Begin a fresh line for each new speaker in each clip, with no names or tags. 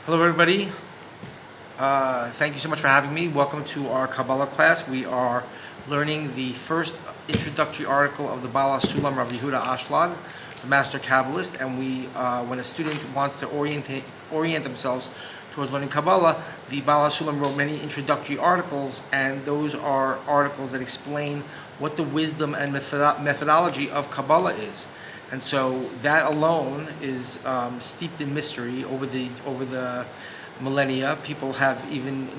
Hello, everybody. Thank you so much for having me. Welcome to our Kabbalah class. We are learning the first introductory article of the Bala Sulam Rav Yehuda Ashlag, the master Kabbalist. And when a student wants to orient themselves towards learning Kabbalah, the Bala Sulam wrote many introductory articles, and those are articles that explain what the wisdom and methodology of Kabbalah is. And so that alone is steeped in mystery over the millennia. People have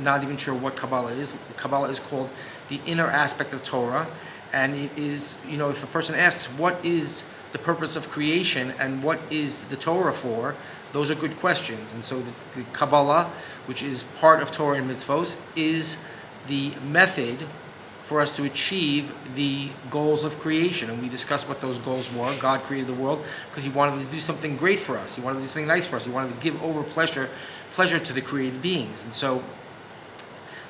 not even sure what Kabbalah is. Kabbalah is called the inner aspect of Torah, and it is, if a person asks what is the purpose of creation and what is the Torah for, those are good questions. And so the Kabbalah, which is part of Torah and Mitzvot, is the method for us to achieve the goals of creation. And we discussed what those goals were. God created the world because He wanted to do something great for us. He wanted to do something nice for us. He wanted to give over pleasure to the created beings. And so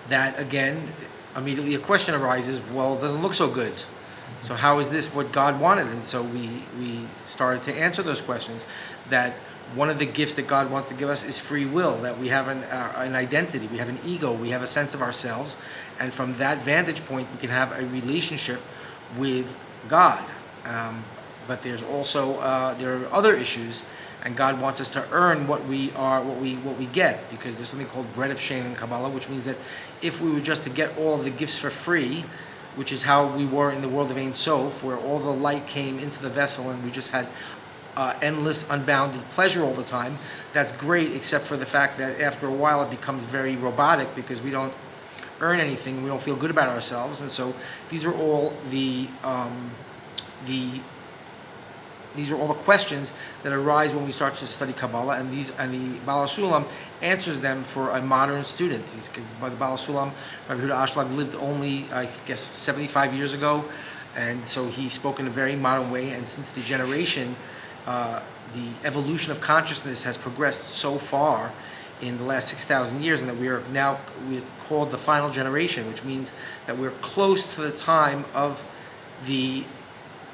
that, again, immediately a question arises, well, it doesn't look so good. So how is this what God wanted? And so we started to answer those questions, that one of the gifts that God wants to give us is free will, that we have an identity, we have an ego, we have a sense of ourselves, and from that vantage point we can have a relationship with God. But there's also there are other issues, and God wants us to earn what we get, because there's something called bread of shame in Kabbalah, which means that if we were just to get all of the gifts for free, which is how we were in the world of Ein Sof, where all the light came into the vessel and we just had endless, unbounded pleasure all the time, that's great, except for the fact that after a while it becomes very robotic, because we don't earn anything, we don't feel good about ourselves. And so these are all the questions that arise when we start to study Kabbalah, and the Bala Sulam answers them for a modern student. The Bala Sulam, Rabbi Yehuda Ashlag, lived only, I guess, 75 years ago, and so he spoke in a very modern way. And since the evolution of consciousness has progressed so far in the last 6,000 years, and that we're called the final generation, which means that we're close to the time of the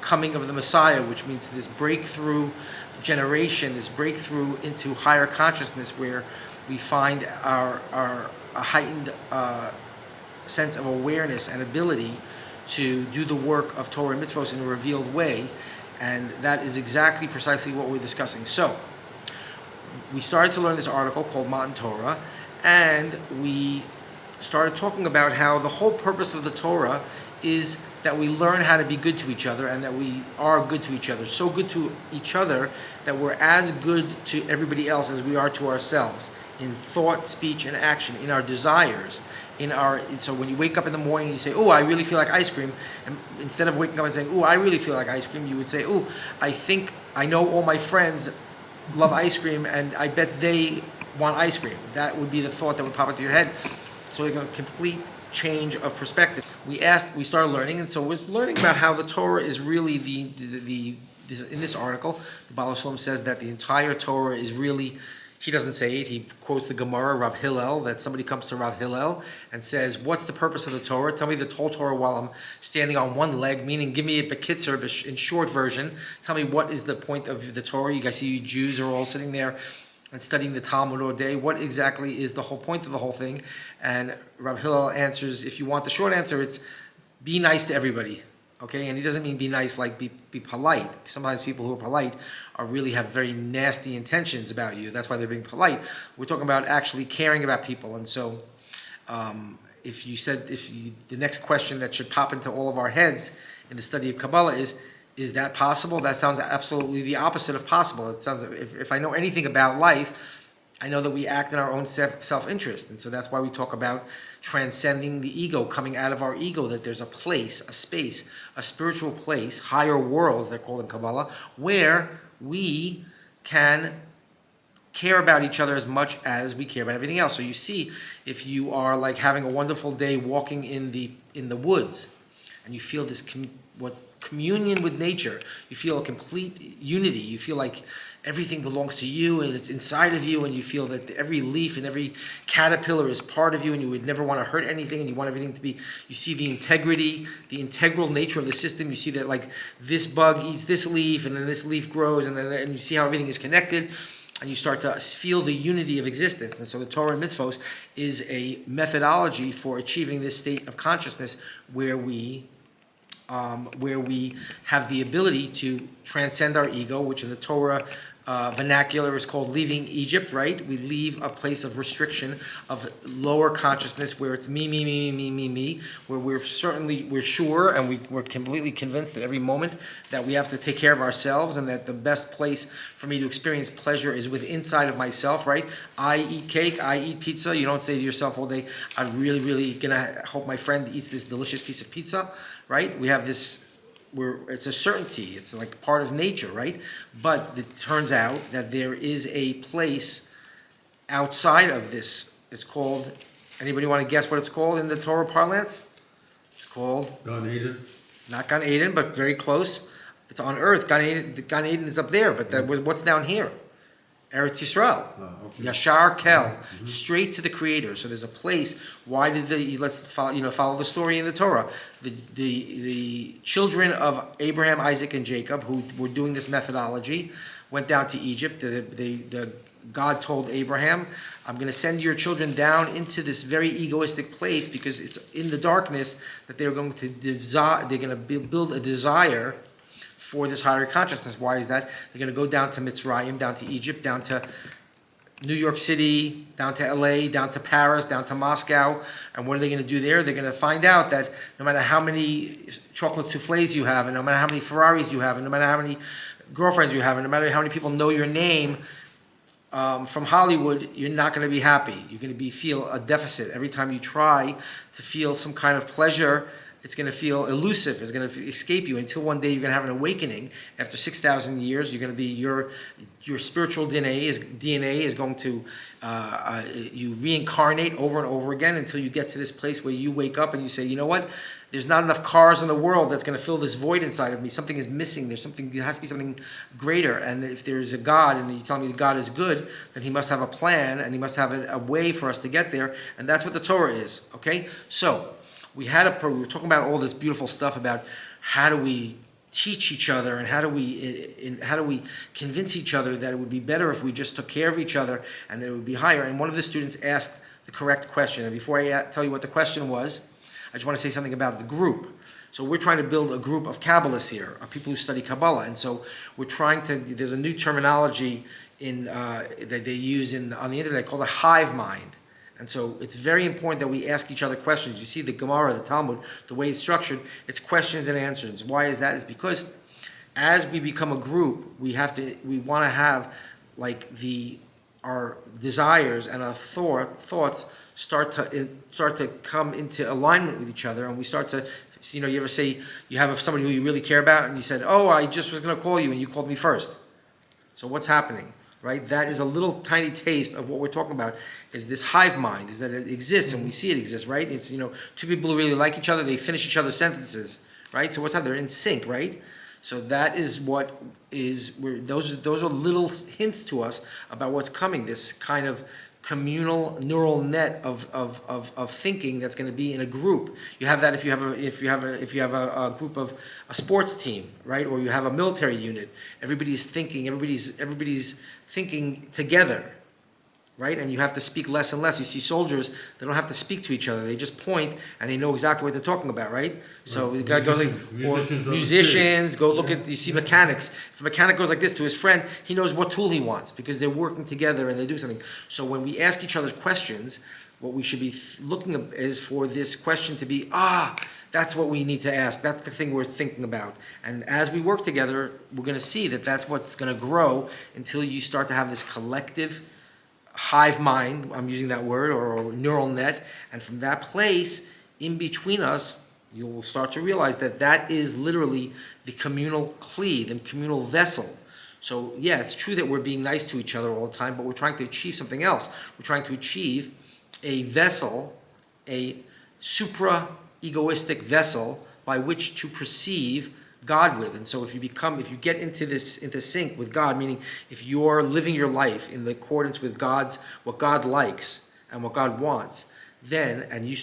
coming of the Messiah, which means this breakthrough generation, this breakthrough into higher consciousness, where we find a heightened sense of awareness and ability to do the work of Torah and Mitzvot in a revealed way. And that is precisely what we're discussing. So, we started to learn this article called Matan Torah, and we started talking about how the whole purpose of the Torah is that we learn how to be good to each other, and that we are good to each other. So good to each other that we're as good to everybody else as we are to ourselves, in thought, speech, and action, in our desires. So when you wake up in the morning and you say, "Oh, I really feel like ice cream," and instead of waking up and saying, "Oh, I really feel like ice cream," you would say, "Oh, I think I know all my friends love ice cream, and I bet they want ice cream." That would be the thought that would pop into your head. So like a complete change of perspective. We started learning, and so we're learning about how the Torah is really in this article, the Baal Shalom says that the entire Torah is really, he doesn't say it, he quotes the Gemara, Rav Hillel, that somebody comes to Rav Hillel and says, "What's the purpose of the Torah? Tell me the whole Torah while I'm standing on one leg," meaning give me a bekitzer, in short version. Tell me what is the point of the Torah. You guys see, you Jews are all sitting there and studying the Talmud all day. What exactly is the whole point of the whole thing? And Rav Hillel answers, if you want the short answer, it's be nice to everybody. Okay, and he doesn't mean be nice like be polite. Sometimes people who are polite really have very nasty intentions about you. That's why they're being polite. We're talking about actually caring about people. And so the next question that should pop into all of our heads in the study of Kabbalah is that possible? That sounds absolutely the opposite of possible. It sounds, if I know anything about life, I know that we act in our own self-interest. And so that's why we talk about transcending the ego, coming out of our ego, that there's a place, a space, a spiritual place, higher worlds, they're called in Kabbalah, where we can care about each other as much as we care about everything else. So you see, if you are like having a wonderful day walking in the woods, and you feel this communion with nature, you feel a complete unity, you feel like everything belongs to you and it's inside of you, and you feel that every leaf and every caterpillar is part of you, and you would never want to hurt anything, and you want everything to be, you see the integrity, the integral nature of the system. You see that like this bug eats this leaf, and then this leaf grows, and you see how everything is connected. and you start to feel the unity of existence. And so the Torah and Mitzvot is a methodology for achieving this state of consciousness where we have the ability to transcend our ego, which in the Torah vernacular is called leaving Egypt, right? We leave a place of restriction, of lower consciousness where it's me, where we're sure and we're completely convinced at every moment that we have to take care of ourselves and that the best place for me to experience pleasure is within inside of myself, right? I eat cake, I eat pizza. You don't say to yourself all day, I'm really gonna hope my friend eats this delicious piece of pizza, right? We have this, it's a certainty, it's like part of nature, right? But it turns out that there is a place outside of this. It's called, anybody want to guess what it's called in the Torah parlance? It's called
Gan Eden.
Not Gan Eden, but very close. It's on earth. Gan Eden is up there, but what's down here? Eretz Yisrael,
Okay.
Yashar Kel, straight to the Creator. So there's a place. Why did let's follow the story in the Torah? The children of Abraham, Isaac, and Jacob, who were doing this methodology, went down to Egypt. God told Abraham, "I'm going to send your children down into this very egoistic place because it's in the darkness that they're going to build a desire." For this higher consciousness. Why is that? They're going to go down to Mitzrayim, down to Egypt, down to New York City, down to LA, down to Paris, down to Moscow. And what are they going to do there? They're going to find out that no matter how many chocolate souffles you have, and no matter how many Ferraris you have, and no matter how many girlfriends you have, and no matter how many people know your name from Hollywood, you're not going to be happy. You're going to feel a deficit. Every time you try to feel some kind of pleasure, it's going to feel elusive. It's going to escape you until one day you're going to have an awakening. After 6,000 years, you're going to be your spiritual DNA is going to you reincarnate over and over again until you get to this place where you wake up and you say, you know what? There's not enough cars in the world that's going to fill this void inside of me. Something is missing. There has to be something greater. And if there is a God, and you tell me that God is good, then He must have a plan and He must have a way for us to get there. And that's what the Torah is. Okay, so. We were talking about all this beautiful stuff about how do we teach each other and how do we convince each other that it would be better if we just took care of each other and that it would be higher. And one of the students asked the correct question. And before I tell you what the question was, I just want to say something about the group. So we're trying to build a group of Kabbalists here, of people who study Kabbalah. And so there's a new terminology that they use on the internet called a hive mind. And so it's very important that we ask each other questions. You see the Gemara, the Talmud, the way it's structured, it's questions and answers. Why is that? It's because as we become a group, we want to have like our desires and our thoughts start to come into alignment with each other, and we start to, you ever say you have somebody who you really care about, and you said, "Oh, I just was going to call you, and you called me first." So what's happening? Right, that is a little tiny taste of what we're talking about. Is this hive mind? Is that it exists and we see it exists? Right? It's two people who really like each other. They finish each other's sentences. Right? So what's happening? They're in sync. Right? So that is what is. Those are little hints to us about what's coming. This kind of communal neural net of thinking that's going to be in a group. You have that if you have a group of a sports team, right? Or you have a military unit. Everybody's thinking together, right? And you have to speak less and less. You see soldiers, they don't have to speak to each other. They just point and they know exactly what they're talking about, right? So the guy goes like, musicians, go look at, you see mechanics. If a mechanic goes like this to his friend, he knows what tool he wants because they're working together and they do something. So when we ask each other questions, what we should be looking at is for this question to be, that's what we need to ask. That's the thing we're thinking about. And as we work together, we're going to see that that's what's going to grow until you start to have this collective hive mind, I'm using that word, or neural net. And from that place, in between us, you will start to realize that is literally the communal kli, the communal vessel. So yeah, it's true that we're being nice to each other all the time, but we're trying to achieve something else. We're trying to achieve a vessel, a supra-egoistic vessel by which to perceive God with. And so if you get into sync with God, meaning if you're living your life in accordance with what God likes and what God wants, then, and you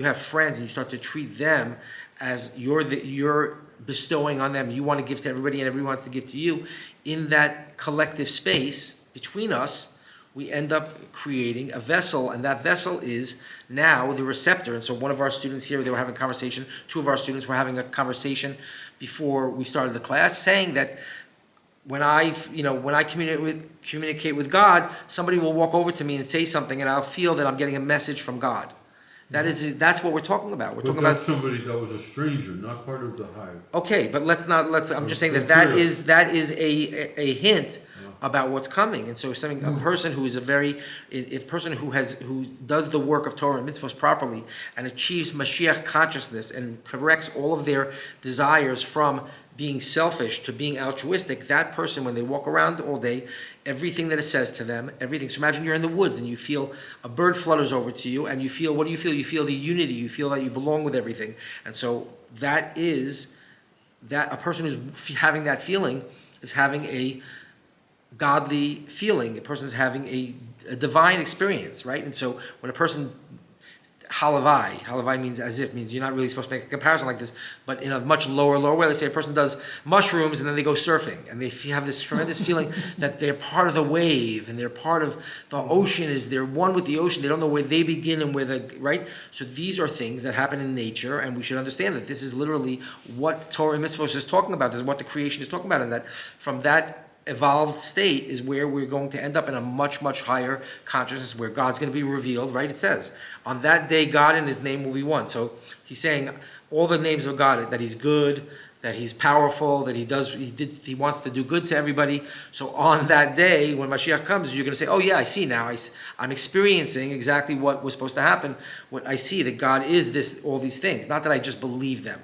have friends and you start to treat them as you're bestowing on them, you want to give to everybody and everybody wants to give to you, in that collective space, between us, we end up creating a vessel, and that vessel is now the receptor. And so one of our students here, they were having a conversation, two of our students were having a conversation before we started the class, saying that when I communicate with God, somebody will walk over to me and say something, and I'll feel that I'm getting a message from God. That's what we're talking about. We're talking about
somebody that was a stranger, not part of the hive.
Okay, but I'm just saying that is a hint about what's coming. And so a person who is who does the work of Torah and Mitzvot properly and achieves Mashiach consciousness and corrects all of their desires from being selfish to being altruistic, that person, when they walk around all day, everything that it says to them, everything. So imagine you're in the woods and you feel a bird flutters over to you, and you feel, what do you feel? You feel the unity. You feel that you belong with everything. And so that is that a person who's having that feeling is having a godly feeling. A person is having a divine experience, right? And so when a person halavai means as if, means you're not really supposed to make a comparison like this, but in a much lower way. Let's say a person does mushrooms and then they go surfing, and they have this tremendous feeling that they're part of the wave and they're part of the ocean, they're one with the ocean. They don't know where they begin and right? So these are things that happen in nature, and we should understand that this is literally what Torah and Mitzvot is talking about. This is what the creation is talking about, and that from that evolved state is where we're going to end up in a much, much higher consciousness where God's going to be revealed, right? It says, on that day, God and his name will be one. So he's saying all the names of God, that he's good, that he's powerful, that he wants to do good to everybody. So on that day, when Mashiach comes, you're going to say, oh yeah, I see now. I'm experiencing exactly what was supposed to happen. What I see, that God is all these things. Not that I just believe them.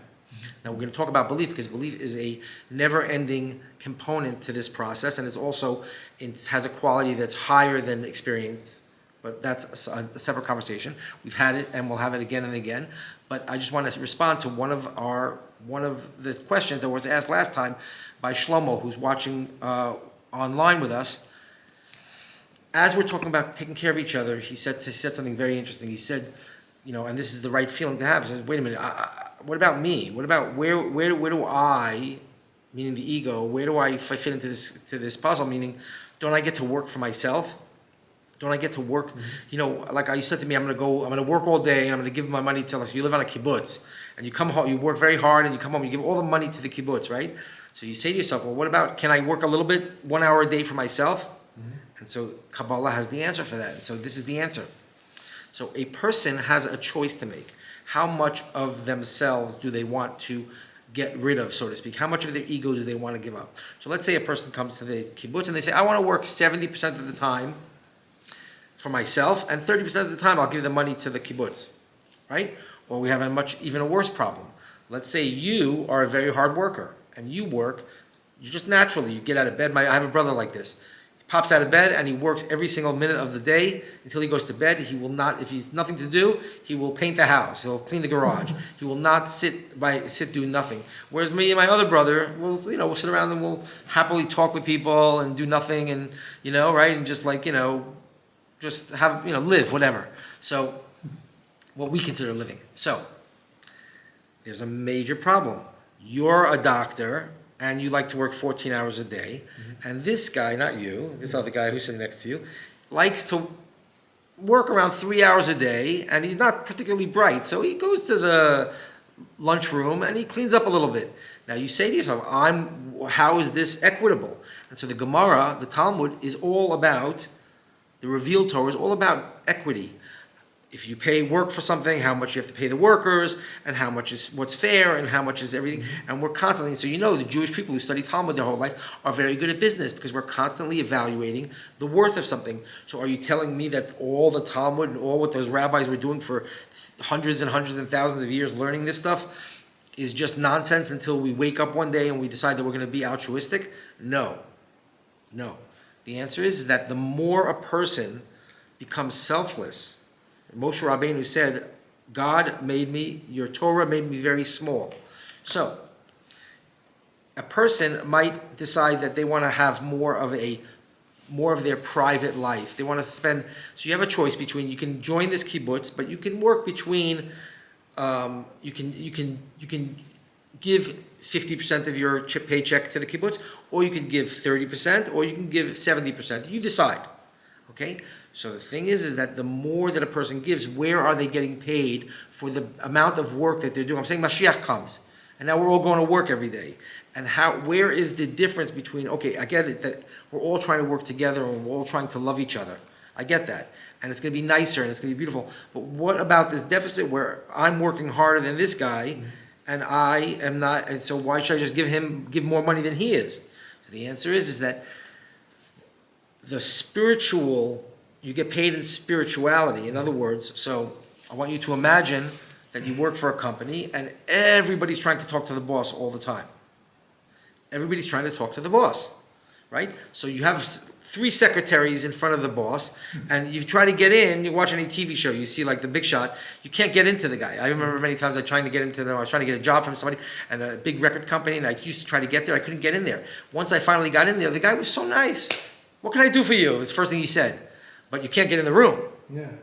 Now we're going to talk about belief, because belief is a never-ending component to this process, and it has a quality that's higher than experience, but that's a separate conversation. We've had it, and we'll have it again and again. But I just want to respond to one of the questions that was asked last time by Shlomo, who's watching online with us. As we're talking about taking care of each other, he said something very interesting. He said, and this is the right feeling to have. He says, wait a minute. What about me? What about where do I, meaning the ego, where do I fit into this puzzle? Meaning, don't I get to work for myself? Don't I get to work? Like you said to me, I'm going to work all day, and I'm going to give my money to. You live on a kibbutz, and you come home, you work very hard, and you come home, you give all the money to the kibbutz, right? So you say to yourself, well, what about, can I work a little bit, 1 hour a day for myself? Mm-hmm. And so Kabbalah has the answer for that. And so this is the answer. So a person has a choice to make. How much of themselves do they want to get rid of, so to speak? How much of their ego do they want to give up? So let's say a person comes to the kibbutz and they say, I want to work 70% of the time for myself, and 30% of the time I'll give the money to the kibbutz, right? Or we have even a worse problem. Let's say you are a very hard worker, and you just naturally, you get out of bed. I have a brother like this. Pops out of bed and he works every single minute of the day until he goes to bed. He will not, if he's nothing to do, he will paint the house. He'll clean the garage. He will not sit doing nothing. Whereas me and my other brother, we'll sit around and we'll happily talk with people and do nothing, and right, and just just have live whatever. So what we consider living. So there's a major problem. You're a doctor, and you like to work 14 hours a day, and this guy, not you, this other guy who's sitting next to you, likes to work around 3 hours a day, and he's not particularly bright, so he goes to the lunchroom and he cleans up a little bit. Now you say to yourself, how is this equitable? And so the Gemara, the Talmud, is all about, the revealed Torah is all about equity. If you pay work for something, how much you have to pay the workers, and how much is what's fair, and how much is everything. And we're constantly, so the Jewish people who study Talmud their whole life are very good at business, because we're constantly evaluating the worth of something. So are you telling me that all the Talmud and all what those rabbis were doing for hundreds and hundreds and thousands of years learning this stuff is just nonsense until we wake up one day and we decide that we're going to be altruistic? No. The answer is that the more a person becomes selfless, Moshe Rabbeinu said, God made me, your Torah made me very small. So, a person might decide that they want to have more of their private life. They want to spend, so you have a choice between, you can join this kibbutz, but you can work between, you can give 50% of your paycheck to the kibbutz, or you can give 30%, or you can give 70%. You decide. Okay? So the thing is that the more that a person gives, where are they getting paid for the amount of work that they're doing? I'm saying Mashiach comes, and now we're all going to work every day. And where is the difference between, okay, I get it that we're all trying to work together and we're all trying to love each other. I get that. And it's going to be nicer and it's going to be beautiful. But what about this deficit where I'm working harder than this guy and I am not, and so why should I just give more money than he is? So the answer is that the spiritual, you get paid in spirituality. In other words, so I want you to imagine that you work for a company and everybody's trying to talk to the boss all the time. Everybody's trying to talk to the boss, right? So you have 3 secretaries in front of the boss, and you try to get in, you watch any TV show, you see like The Big Shot, you can't get into the guy. I remember many times I was trying to get into them, I was trying to get a job from somebody, and a big record company, and I used to try to get there, I couldn't get in there. Once I finally got in there, the guy was so nice. What can I do for you? It's the first thing he said. But you can't get in the room,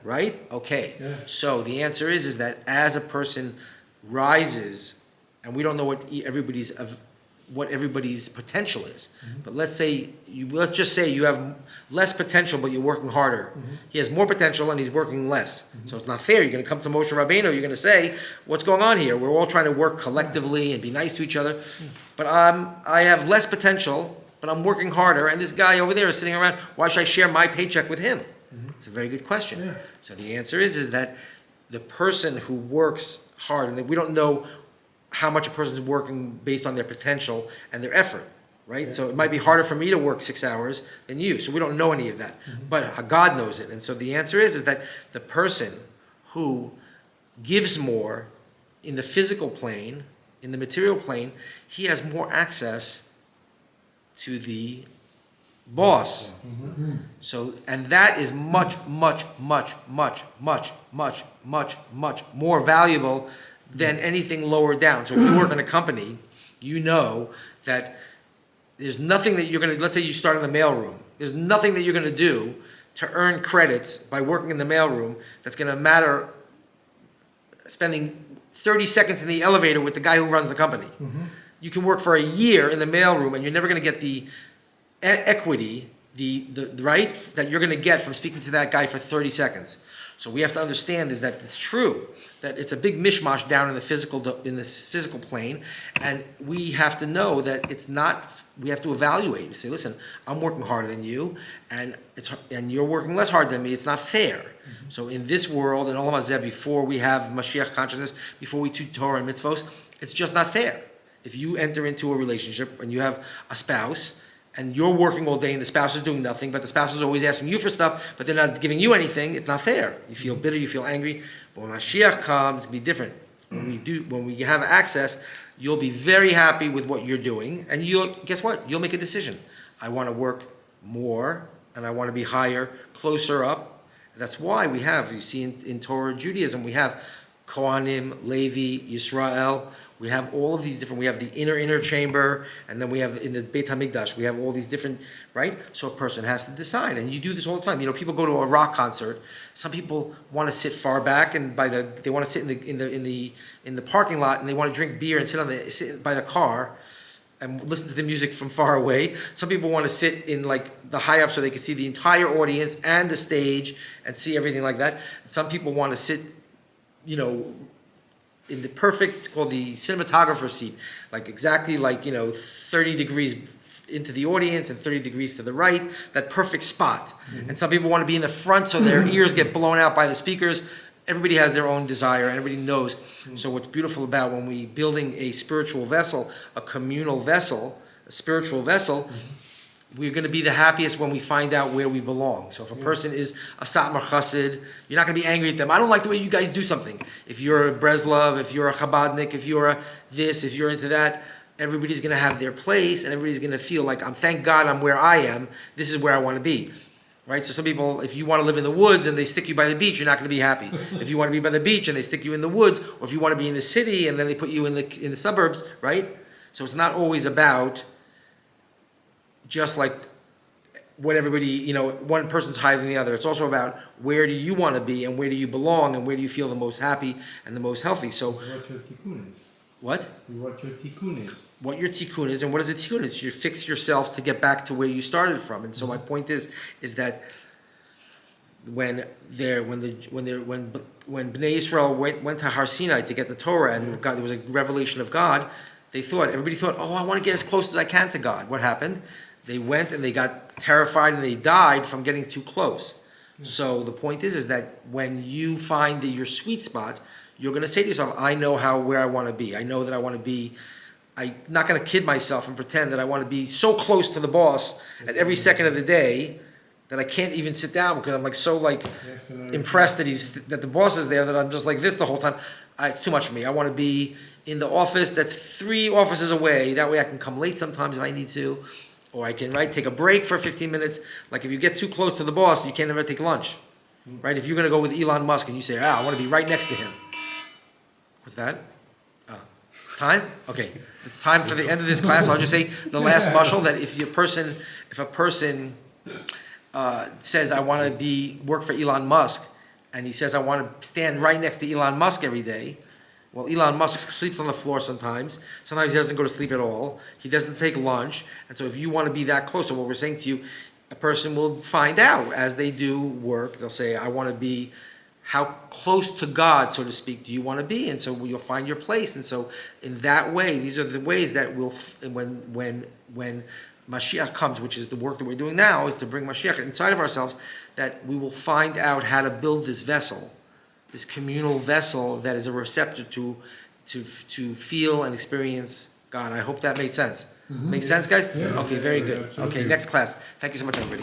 right? Okay. Yeah. So the answer is that as a person rises, and we don't know what everybody's potential is. But let's just say you have less potential, but you're working harder. He has more potential and he's working less. So it's not fair. You're going to come to Moshe Rabbeinu, you're going to say, what's going on here? We're all trying to work collectively and be nice to each other. But I have less potential, but I'm working harder, and this guy over there is sitting around. Why should I share my paycheck with him? It's a very good question. Yeah. So the answer is that the person who works hard, and we don't know how much a person's working based on their potential and their effort, right? Yeah. So it might be harder for me to work 6 hours than you. So we don't know any of that. But God knows it. And so the answer is that the person who gives more in the physical plane, in the material plane, he has more access to the boss. So, and that is much, much, much, much, much, much, much, much more valuable than anything lower down. So if you work in a company, you know that there's nothing that you're going to, let's say you start in the mailroom, there's nothing that you're going to do to earn credits by working in the mailroom that's going to matter spending 30 seconds in the elevator with the guy who runs the company. You can work for a year in the mailroom and you're never going to get the equity, the right that you're going to get from speaking to that guy for 30 seconds. So we have to understand is that it's true that it's a big mishmash down in this physical plane, and we have to know that it's not. We have to evaluate. We say, listen, I'm working harder than you, and you're working less hard than me. It's not fair. So in this world, in Olam Hazeh, before we have Mashiach consciousness, before we do Torah and Mitzvot, it's just not fair. If you enter into a relationship and you have a spouse, and you're working all day and the spouse is doing nothing, but the spouse is always asking you for stuff, but they're not giving you anything, it's not fair. You feel bitter, you feel angry. But when Mashiach comes, it'll be different. When we have access, you'll be very happy with what you're doing, and guess what? You'll make a decision. I want to work more, and I want to be higher, closer up. That's why we have, you see in Torah Judaism, we have Kohanim, Levi, Yisrael. We have all of these different, we have the inner chamber, and then we have in the Beit HaMikdash, we have all these different, right? So a person has to decide, and you do this all the time. You know, people go to a rock concert. Some people want to sit far back, and they want to sit in the parking lot, and they want to drink beer and sit by the car and listen to the music from far away. Some people want to sit in like the high up so they can see the entire audience and the stage and see everything like that. Some people want to sit, in the perfect, it's called the cinematographer seat, like exactly 30 degrees into the audience and 30 degrees to the right, that perfect spot. And some people want to be in the front so their ears get blown out by the speakers. Everybody has their own desire, and everybody knows. So what's beautiful about when we building a spiritual vessel, a communal vessel, a spiritual vessel, we're going to be the happiest when we find out where we belong. So if a person is a Satmar Chassid, you're not going to be angry at them. I don't like the way you guys do something. If you're a Breslov, if you're a Chabadnik, if you're if you're into that, everybody's going to have their place, and everybody's going to feel like, thank God I'm where I am. This is where I want to be. Right? So some people, if you want to live in the woods and they stick you by the beach, you're not going to be happy. If you want to be by the beach and they stick you in the woods, or if you want to be in the city and then they put you in the suburbs, right? So it's not always about just like what everybody, one person's higher than the other. It's also about where do you want to be and where do you belong and where do you feel the most happy and the most healthy. So
what's your tikkun?
What?
What your tikkun is.
What your tikkun is, and what is a tikkun? It's you fix yourself to get back to where you started from. And so my point is that when Bnei Israel went to Har Sinai to get the Torah, and God, there was a revelation of God, everybody thought, oh, I want to get as close as I can to God. What happened? They went and they got terrified and they died from getting too close. So the point is that when you find your sweet spot, you're going to say to yourself, I know where I want to be. I know that I want to be. I'm not going to kid myself and pretend that I want to be so close to the boss at every second of the day that I can't even sit down because I'm impressed that the boss is there, that I'm just like this the whole time. It's too much for me. I want to be in the office that's 3 offices away. That way I can come late sometimes if I need to, or I can take a break for 15 minutes. Like if you get too close to the boss, you can't ever take lunch, right? If you're going to go with Elon Musk and you say, I want to be right next to him. What's that? It's time? Okay. It's time for the end of this class. I'll just say the last mashal that if a person says, I want to work for Elon Musk, and he says, I want to stand right next to Elon Musk every day. Well, Elon Musk sleeps on the floor sometimes. Sometimes he doesn't go to sleep at all. He doesn't take lunch. And so if you want to be that close to what we're saying to you, a person will find out as they do work. They'll say, I want to be, how close to God, so to speak, do you want to be? And so you'll find your place. And so in that way, these are the ways that when Mashiach comes, which is the work that we're doing now, is to bring Mashiach inside of ourselves, that we will find out how to build this vessel, this communal vessel that is a receptor to feel and experience God. I hope that made sense. Makes sense, guys?
Yeah.
Okay, very good. Okay, next class. Thank you so much, everybody.